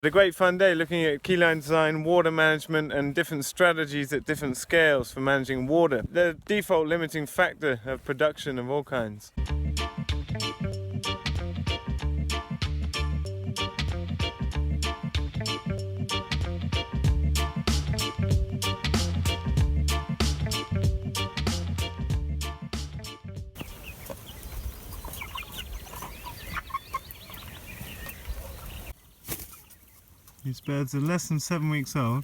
A great fun day looking at Keyline design, water management and different strategies at different scales for managing water. The default limiting factor of production of all kinds. These birds are less than 7 weeks old.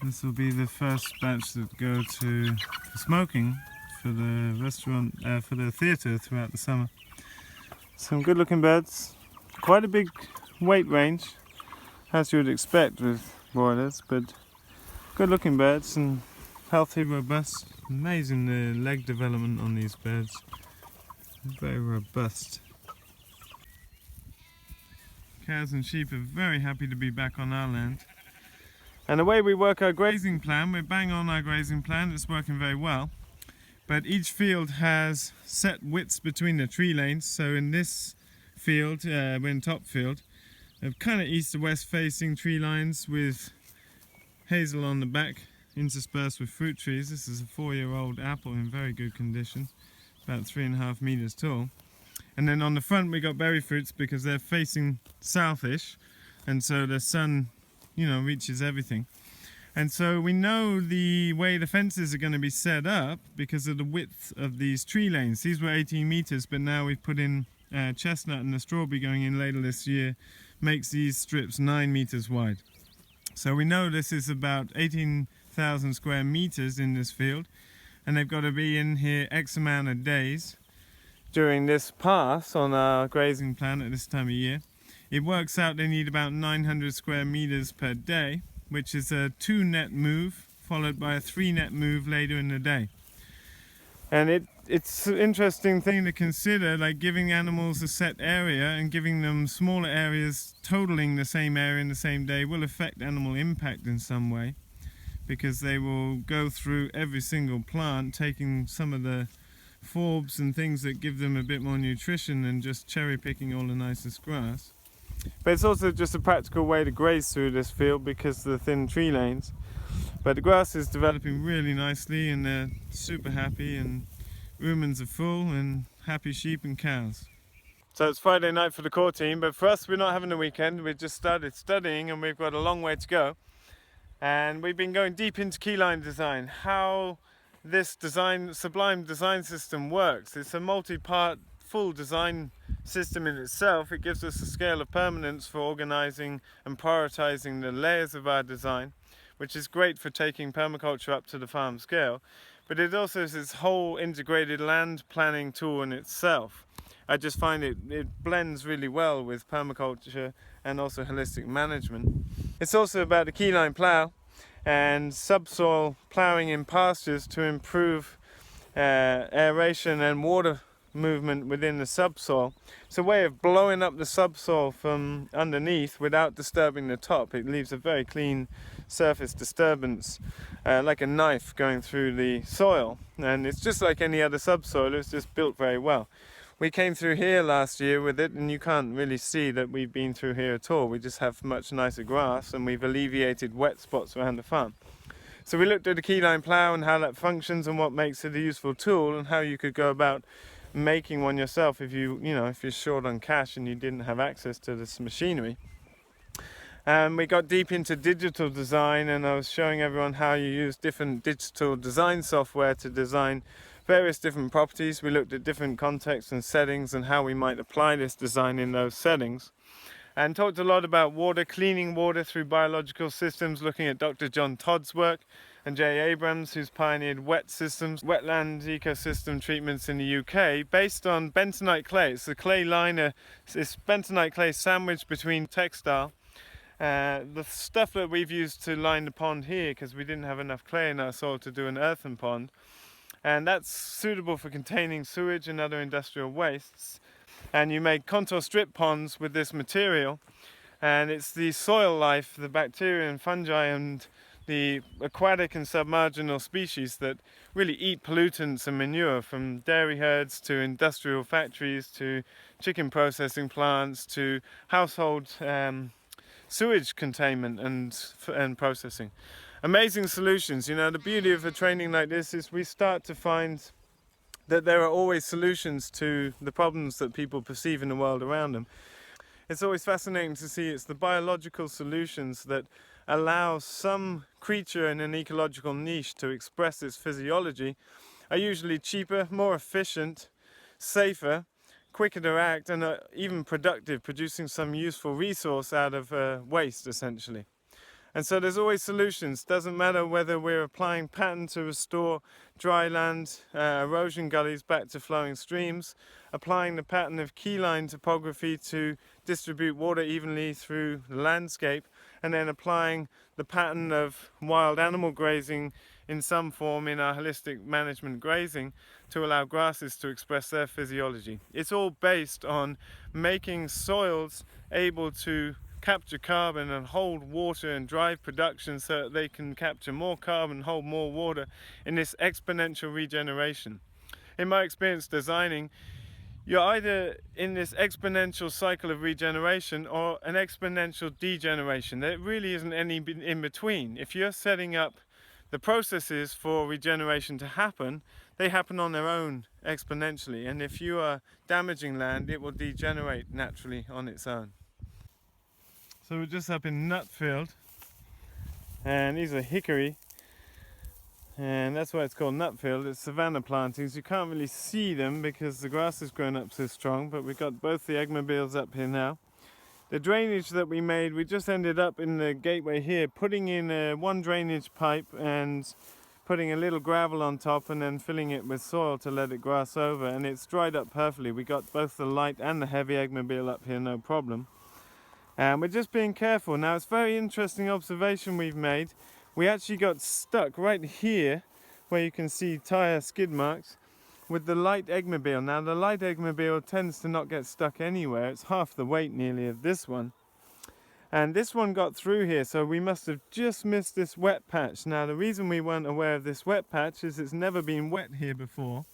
This will be the first batch that go to smoking for the restaurant, for the theatre throughout the summer. Some good looking birds, quite a big weight range, as you would expect with broilers, but good looking birds and healthy, robust. Amazing the leg development on these birds, very robust. Cows and sheep are very happy to be back on our land. And the way we work our grazing plan, we're bang on our grazing plan, it's working very well. But each field has set widths between the tree lanes. So in this field, we're in top field, kind of east to west facing tree lines with hazel on the back, interspersed with fruit trees. This is a 4-year-old apple in very good condition, about 3.5 meters tall. And then on the front we got berry fruits because they're facing southish, and so the sun, reaches everything. And so we know the way the fences are going to be set up because of the width of these tree lanes. These were 18 meters, but now we've put in chestnut, and the strawberry going in later this year makes these strips 9 meters wide. So we know this is about 18,000 square meters in this field, and they've got to be in here X amount of days. During this pass on our grazing plan at this time of year, it works out they need about 900 square meters per day, which is a 2-net move followed by a 3-net move later in the day. And it's an interesting thing to consider, like giving animals a set area and giving them smaller areas totaling the same area in the same day will affect animal impact in some way, because they will go through every single plant taking some of the forbs and things that give them a bit more nutrition than just cherry picking all the nicest grass. But it's also just a practical way to graze through this field because of the thin tree lanes. But the grass is developing really nicely and they're super happy, and rumens are full and happy sheep and cows. So it's Friday night for the core team, but for us we're not having a weekend. We've just started studying and we've got a long way to go. And we've been going deep into Keyline design, how this sublime design system works. It's a multi-part full design system in itself. It gives us a scale of permanence for organizing and prioritizing the layers of our design, which is great for taking permaculture up to the farm scale. But it also is this whole integrated land planning tool in itself. I just find it blends really well with permaculture and also holistic management. It's also about the Keyline plow and subsoil ploughing in pastures to improve aeration and water movement within the subsoil. It's a way of blowing up the subsoil from underneath without disturbing the top. It leaves a very clean surface disturbance, like a knife going through the soil, and it's just like any other subsoil. It's just built very well. We came through here last year with it, and you can't really see that we've been through here at all. We just have much nicer grass, and we've alleviated wet spots around the farm. So we looked at the Keyline plow and how that functions and what makes it a useful tool, and how you could go about making one yourself if if you're short on cash and you didn't have access to this machinery. And we got deep into digital design, and I was showing everyone how you use different digital design software to design various different properties. We looked at different contexts and settings and how we might apply this design in those settings, and talked a lot about water, cleaning water through biological systems, looking at Dr. John Todd's work and Jay Abrams, who's pioneered wet systems, wetland ecosystem treatments in the UK based on bentonite clay. It's the clay liner, it's bentonite clay sandwiched between textile. The stuff that we've used to line the pond here, because we didn't have enough clay in our soil to do an earthen pond, and that's suitable for containing sewage and other industrial wastes. And you make contour strip ponds with this material, and it's the soil life, the bacteria and fungi and the aquatic and submarginal species that really eat pollutants and manure, from dairy herds to industrial factories to chicken processing plants to household sewage containment and processing. Amazing solutions. You know, the beauty of a training like this is we start to find that there are always solutions to the problems that people perceive in the world around them. It's always fascinating to see it's the biological solutions that allow some creature in an ecological niche to express its physiology are usually cheaper, more efficient, safer, quicker to act, and are even productive, producing some useful resource out of waste essentially. And so there's always solutions. Doesn't matter whether we're applying pattern to restore dry land, erosion gullies back to flowing streams, applying the pattern of keyline topography to distribute water evenly through the landscape, and then applying the pattern of wild animal grazing in some form in our holistic management grazing to allow grasses to express their physiology. It's all based on making soils able to capture carbon and hold water and drive production so that they can capture more carbon, hold more water in this exponential regeneration. In my experience designing, you're either in this exponential cycle of regeneration or an exponential degeneration. There really isn't any in between. If you're setting up the processes for regeneration to happen, they happen on their own exponentially, and if you are damaging land, it will degenerate naturally on its own. So we're just up in Nutfield, and these are hickory, and that's why it's called Nutfield. It's savanna plantings. You can't really see them because the grass has grown up so strong, but we've got both the eggmobiles up here now. The drainage that we made, we just ended up in the gateway here putting in one drainage pipe and putting a little gravel on top and then filling it with soil to let it grass over, and it's dried up perfectly. We got both the light and the heavy eggmobile up here, no problem. And we're just being careful. Now, it's a very interesting observation we've made. We actually got stuck right here where you can see tire skid marks with the light eggmobile. Now, the light eggmobile tends to not get stuck anywhere. It's half the weight nearly of this one. And this one got through here, so we must have just missed this wet patch. Now, the reason we weren't aware of this wet patch is it's never been wet here before.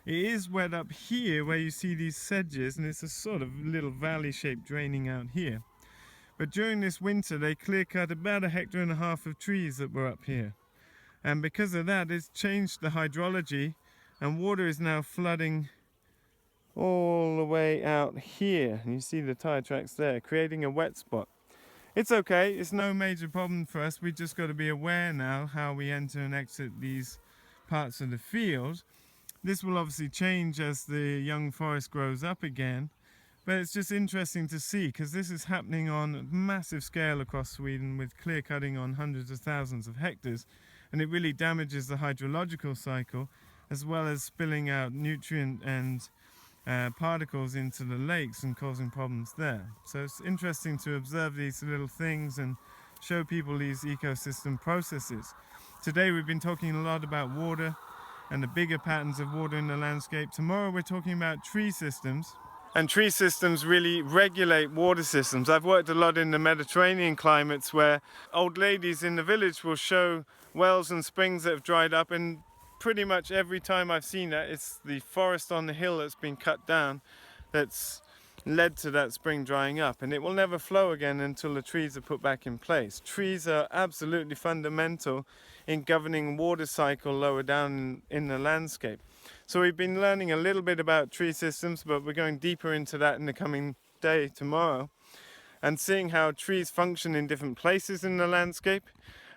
It is wet up here where you see these sedges, and it's a sort of little valley shape draining out here. But during this winter, they clear cut about 1.5 hectares of trees that were up here. And because of that, it's changed the hydrology, and water is now flooding all the way out here. And you see the tire tracks there, creating a wet spot. It's okay, it's no major problem for us. We just got to be aware now how we enter and exit these parts of the field. This will obviously change as the young forest grows up again. But it's just interesting to see, because this is happening on a massive scale across Sweden with clear cutting on hundreds of thousands of hectares, and it really damages the hydrological cycle as well as spilling out nutrient and particles into the lakes and causing problems there. So it's interesting to observe these little things and show people these ecosystem processes. Today we've been talking a lot about water and the bigger patterns of water in the landscape. Tomorrow we're talking about tree systems. And tree systems really regulate water systems. I've worked a lot in the Mediterranean climates where old ladies in the village will show wells and springs that have dried up, and pretty much every time I've seen that, it's the forest on the hill that's been cut down that's led to that spring drying up, and it will never flow again until the trees are put back in place. Trees are absolutely fundamental in governing water cycle lower down in the landscape. So we've been learning a little bit about tree systems, but we're going deeper into that in the coming day tomorrow, and seeing how trees function in different places in the landscape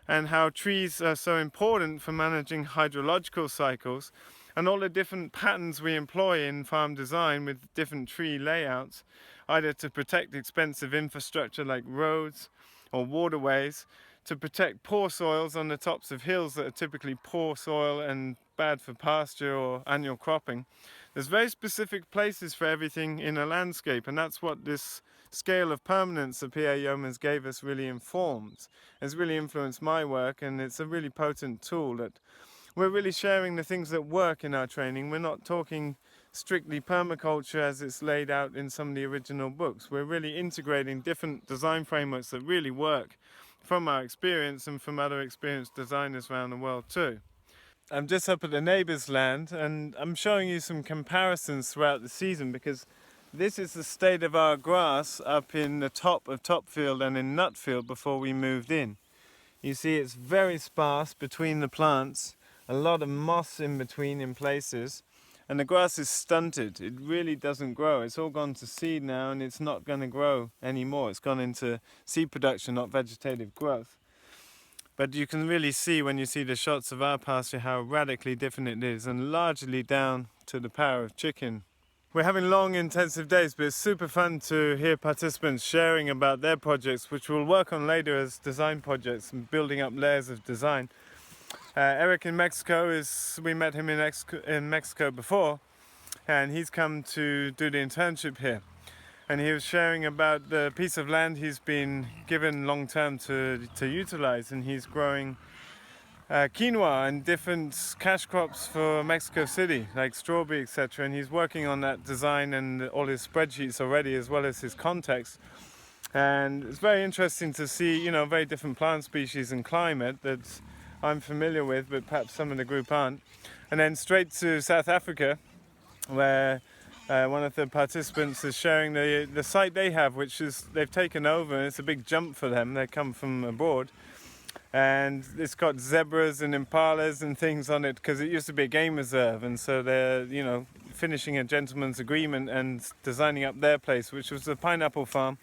and how trees are so important for managing hydrological cycles and all the different patterns we employ in farm design with different tree layouts, either to protect expensive infrastructure like roads or waterways, to protect poor soils on the tops of hills that are typically poor soil and bad for pasture or annual cropping. There's very specific places for everything in a landscape, and that's what this scale of permanence that P.A. Yeomans gave us really informs. It's really influenced my work, and it's a really potent tool that we're really sharing the things that work in our training. We're not talking strictly permaculture as it's laid out in some of the original books. We're really integrating different design frameworks that really work from our experience and from other experienced designers around the world too. I'm just up at the neighbour's land, and I'm showing you some comparisons throughout the season because This is the state of our grass up in the top of Topfield and in Nutfield before we moved in. You see it's very sparse between the plants, a lot of moss in between in places, and the grass is stunted. It really doesn't grow. It's all gone to seed now and it's not going to grow anymore. It's gone into seed production, not vegetative growth. But you can really see when you see the shots of our pasture how radically different it is, and largely down to the power of chicken. We're having long, intensive days, but it's super fun to hear participants sharing about their projects, which we'll work on later as design projects and building up layers of design. Eric in Mexico we met him in Mexico before, and he's come to do the internship here. And he was sharing about the piece of land he's been given long term to utilize, and he's growing quinoa and different cash crops for Mexico City, like strawberry, etc. And he's working on that design and all his spreadsheets already, as well as his context. And it's very interesting to see, you know, very different plant species and climate that I'm familiar with, but perhaps some of the group aren't. And then straight to South Africa, where one of the participants is sharing the site they have, which is they've taken over, and it's a big jump for them. They come from abroad. And it's got zebras and impalas and things on it because it used to be a game reserve, and so they're, you know, finishing a gentleman's agreement and designing up their place, which was a pineapple farm,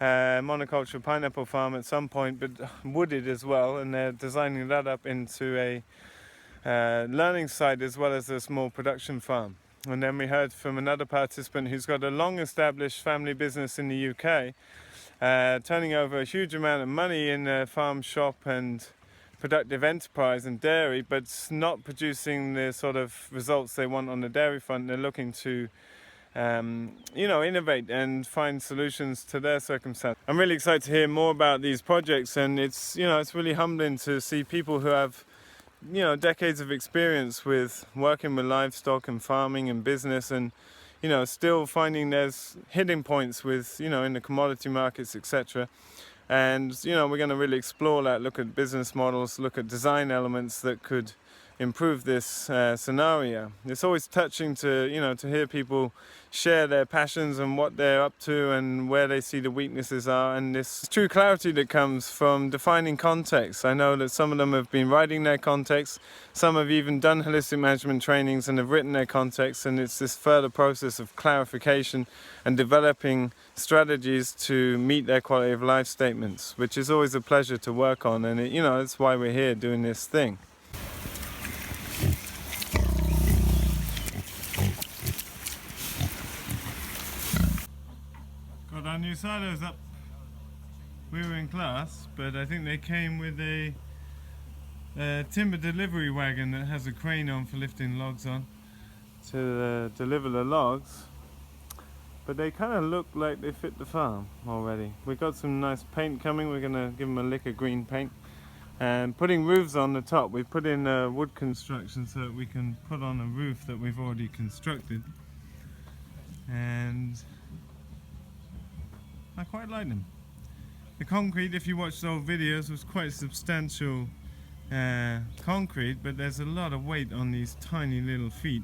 monoculture pineapple farm at some point, but wooded as well, and they're designing that up into a learning site as well as a small production farm. And then we heard from another participant who's got a long established family business in the UK, turning over a huge amount of money in a farm shop and productive enterprise and dairy, but not producing the sort of results they want on the dairy front. They're looking to you know, innovate and find solutions to their circumstance. I'm really excited to hear more about these projects, and it's, you know, it's really humbling to see people who have, you know, decades of experience with working with livestock and farming and business, and you know, still finding there's hitting points with, you know, in the commodity markets, etc. And, you know, we're going to really explore that, look at business models, look at design elements that could improve this scenario. It's always touching to, you know, to hear people share their passions and what they're up to and where they see the weaknesses are, and this true clarity that comes from defining context. I know that some of them have been writing their context, some have even done holistic management trainings and have written their context, and it's this further process of clarification and developing strategies to meet their quality of life statements, which is always a pleasure to work on, and you know, that's why we're here doing this thing. Got our new silos up. We were in class, but I think they came with a timber delivery wagon that has a crane on for lifting logs on to deliver the logs. But they kind of look like they fit the farm already. We got some nice paint coming. We're going to give them a lick of green paint. And putting roofs on the top. We put in wood construction so that we can put on a roof that we've already constructed. And I quite like them. The concrete, if you watched old videos, was quite substantial concrete, but there's a lot of weight on these tiny little feet.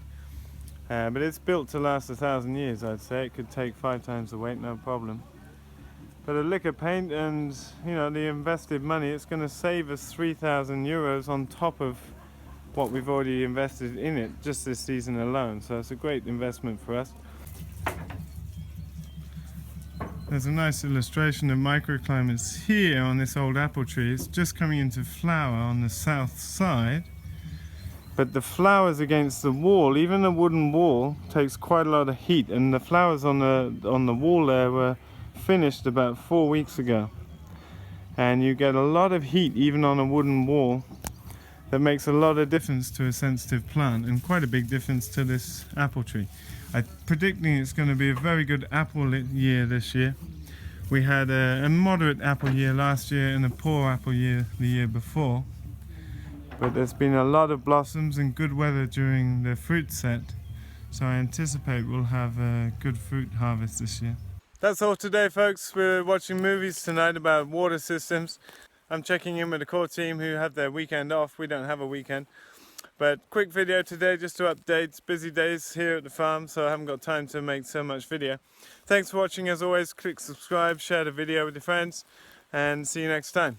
But it's built to last 1,000 years, I'd say. It could take 5 times the weight, no problem. But a lick of paint and, you know, the invested money, it's going to save us 3,000 euros on top of what we've already invested in it just this season alone. So it's a great investment for us. There's a nice illustration of microclimates here on this old apple tree. It's just coming into flower on the south side. But the flowers against the wall, even a wooden wall, takes quite a lot of heat, and the flowers on the wall there were finished about 4 weeks ago. And you get a lot of heat even on a wooden wall. That makes a lot of difference to a sensitive plant, and quite a big difference to this apple tree. I'm predicting it's going to be a very good apple year this year. We had a moderate apple year last year and a poor apple year the year before. But there's been a lot of blossoms and good weather during the fruit set. So I anticipate we'll have a good fruit harvest this year. That's all today, folks. We're watching movies tonight about water systems. I'm checking in with the core team who have their weekend off. We don't have a weekend. But quick video today just to update. Busy days here at the farm, so I haven't got time to make so much video. Thanks for watching as always. Click subscribe, share the video with your friends, and see you next time.